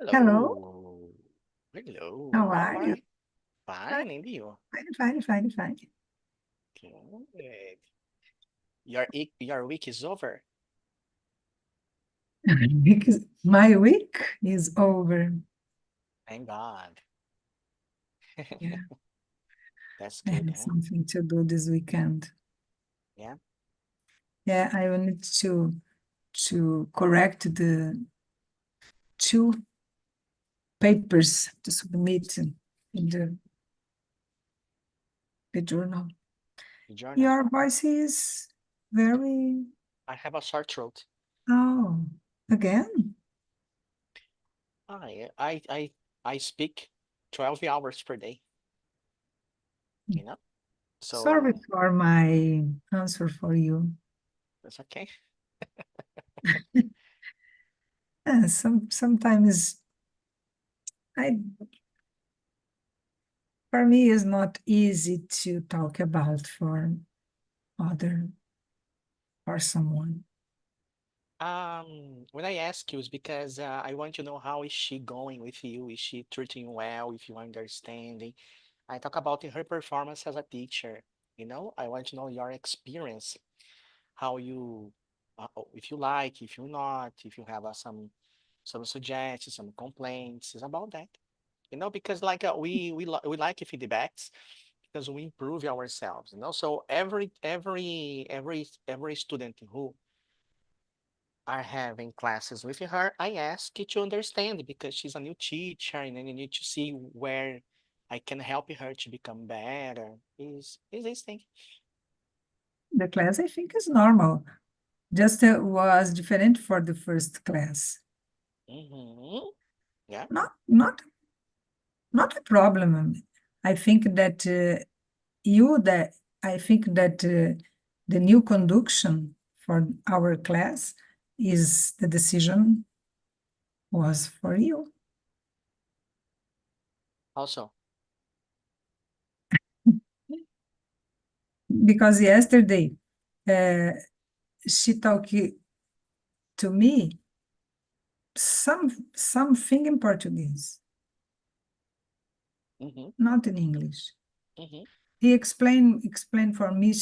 Hello, Hello. how Hello. How are are you? you? Fine, Fine, and you? fine, fine, fine. Good. Your week is over. Because my week is over. Thank God. Yeah, That's I good, had huh? something to do this weekend. Yeah. Yeah, I will need to correct the two papers to submit in the journal. The journal. Your voice is very, I have a sore throat. oh, again. I I I I speak 12 hours per day, you know? Sorry So for my answer for you. that's okay. Sometimes I for me it's not easy to talk about for other or someone. When I ask you is because I want to know how is she going with you? Is she treating you well? If you understanding? I talk about her performance as a teacher. I want to know your experience, how you, if you like, if you not, if you have some suggestions, some complaints. It's about that. Because like we like feedbacks because we improve ourselves. So every student who are having classes with her, I ask you to understand because she's a new teacher and then you need to see where I can help her to become better. Is this thing? The class I think is normal. Just was different for the first class. Mm-hmm. Yeah. Not a problem. I think that you that I think that the new conduction for our class is the decision was for you Also, because yesterday uh, she talked to me something in Portuguese, mm-hmm, not in English. mm-hmm. He explained for me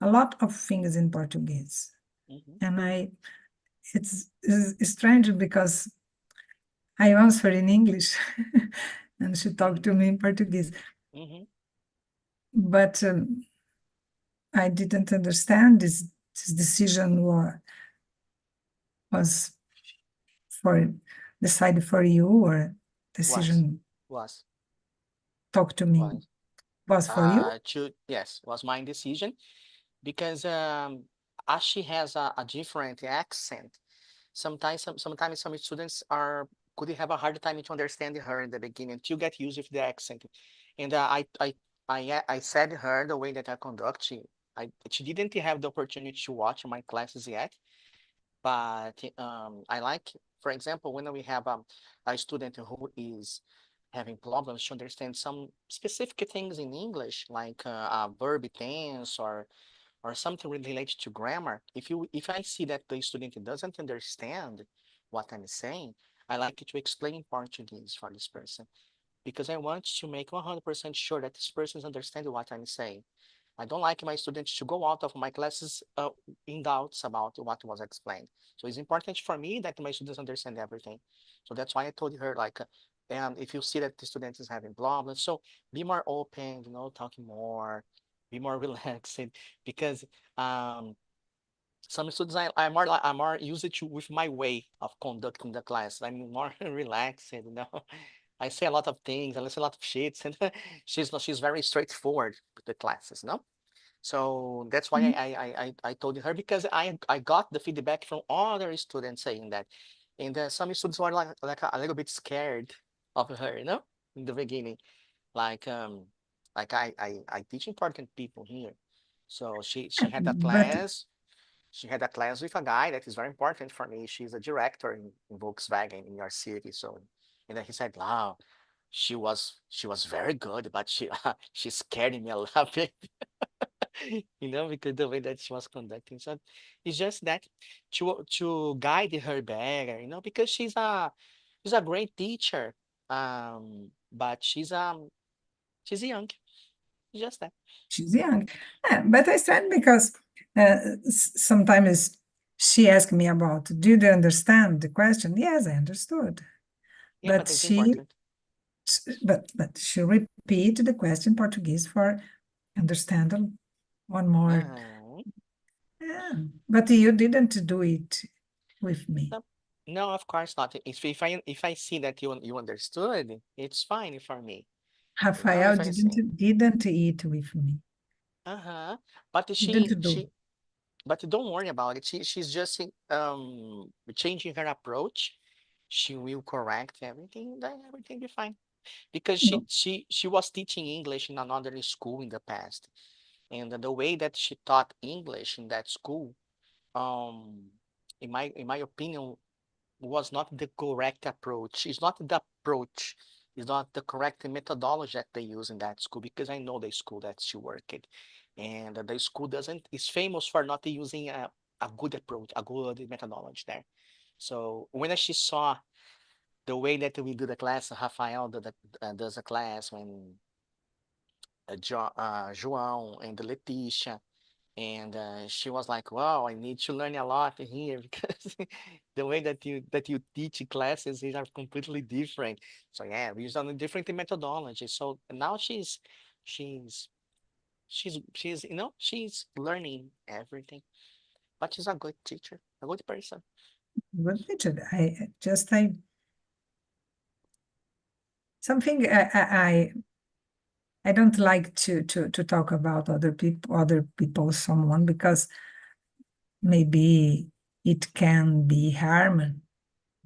a lot of things in Portuguese, Mm-hmm. and it's strange because I answer in English, and she talked Mm-hmm. to me in Portuguese, Mm-hmm. but I didn't understand this decision was for decided for you or Was, decision was, talk to me was. was for you. Yes, was my decision because as she has a different accent, sometimes some students could have a hard time to understand her in the beginning to get used with the accent. And I said her the way that I conduct. She didn't have the opportunity to watch my classes yet, but I like, for example, when we have a student who is having problems to understand some specific things in English, like a verb tense or something related to grammar. If I see that the student doesn't understand what I'm saying, I like to explain in Portuguese for this person because I want to make 100% sure that this person is understanding what I'm saying. I don't like my students to go out of my classes in doubts about what was explained. So it's important for me that my students understand everything. So that's why I told her like, and if you see that the student is having problems, so be more open, talking more, be more relaxed, because um, some students I'm more used to with my way of conducting the class. I'm more relaxed, I say a lot of things, I say a lot of shits, and she's very straightforward with the classes, no? So that's why I told her because I got the feedback from other students saying that, and some students were like a little bit scared of her, in the beginning. Like I teach important people here, so she had a But class. She had a class with a guy that is very important for me. She's a director in Volkswagen in your city. So, and then he said, "Wow, she was very good, but she she scared me a little bit." Because the way that she was conducting. So it's just that to guide her better, because She's a great teacher. But she's young. Just that. She's young. But I said because sometimes she asked me about, did you understand the question? Yes, I understood. Yeah, But but it's important. but she repeated the question in Portuguese for understand one more. Uh, Yeah. But you didn't do it with me. no, no, of course not. If I see that you understood, it's fine for me. Rafael If I see, didn't eat with me. uh-huh. But Didn't do. but don't worry about it. She's just changing her approach. She will correct everything, then everything be fine. Because No. she was teaching English in another school in the past, and the way that she taught English in that school, um, in my opinion, was not the correct approach. It's not the approach. It's not the correct methodology that they use in that school because I know the school that she worked at, and the school doesn't is famous for not using a good approach, a good methodology there. So when she saw the way that we do the class, Rafael does a class when João and Leticia, and she was like, "Wow, I need to learn a lot here because the way that you teach classes is are completely different." So yeah, we use on a different methodology. So now she's she's she's learning everything, but she's a good teacher, a good person. But Richard, I something I don't like to talk about other people, someone, because maybe it can be harm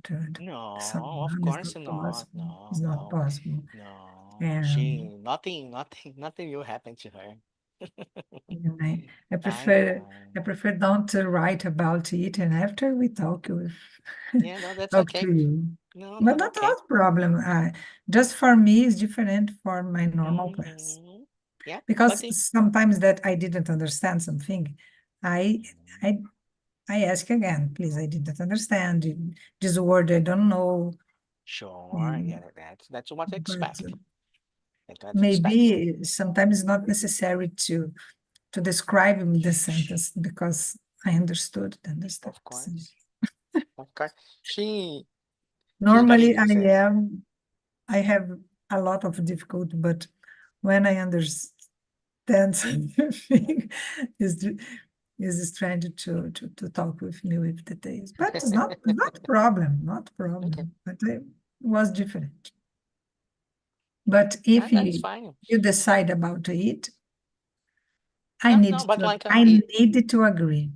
to No, of someone. It's course not not. possible. It's No, not no, possible. no. And, Nothing will happen to her. and I, I I prefer know. I prefer not to write about it. And after we talk with Yeah, no, that's talk to okay. you, No, but no, not okay. a problem. Just for me, it's different for my normal class. Mm-hmm. Yeah, but Because sometimes that I didn't understand something, I Mhm. I I ask again, please, I didn't understand this word, I don't know. Sure, And yeah, that's what I but expect. That's what I expect. maybe sometimes it's not necessary to describe the sentence because I understood Of the sentence. course, of course. She's very Normally, easy. I have a lot of difficulty, but when I understand something, is is trying to talk with me with details. But it's not problem, not Okay, problem. But it was different. But if that's fine. you decide about it, No, but I need to agree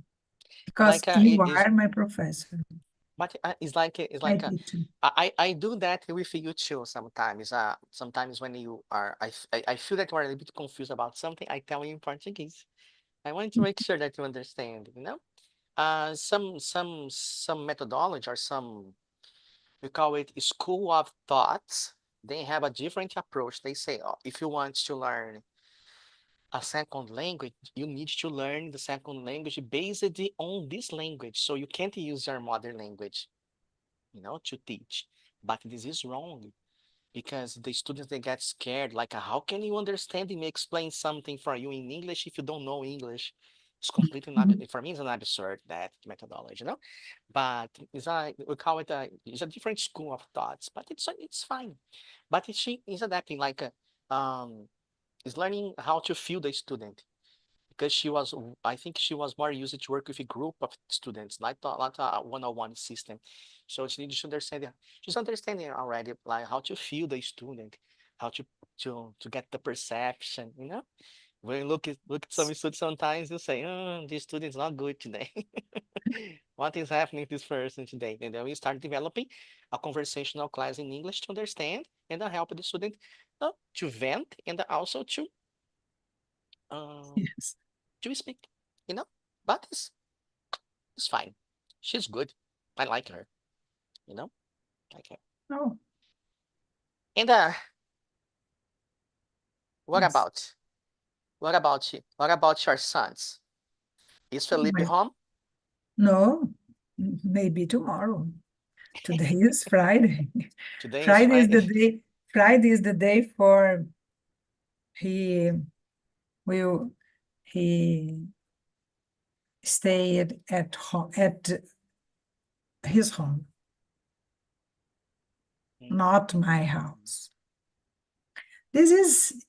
because you it is, are my professor. but it's I like need to. I do that with you too sometimes. Sometimes when you are, I feel that you are a little bit confused about something. I tell you in Portuguese. I want to make sure that you understand. Some methodology or some, we call it school of thoughts. They have a different approach. They say, oh, if you want to learn a second language, you need to learn the second language based on this language. So you can't use your mother language, to teach. But this is wrong because the students they get scared. Like, how can you understand me explain something for you in English if you don't know English? It's completely not, Mhm. for me, it's an absurd that methodology. But we call it it's a different school of thoughts, but it's fine. But she is adapting, like is learning how to feel the student because I think she was more used to work with a group of students, not a one-on-one system. So she needs to understand, she's understanding already, like how to feel the student, how to get the perception, When you look at some students sometimes you say, oh, this student's not good today. What is happening to this person today? And then we start developing a conversational class in English to understand and help the student to vent and also um, Yes. to speak, you know. But it's fine. She's good. I like her, you know. Like her. Oh, And what yes. about what about you? What about your sons? Is Felipe My, home? no, maybe tomorrow. Today is Friday. Today is Friday is the Friday. day. Friday is the day for he will he stayed at home at his home, Mm. not my house. This is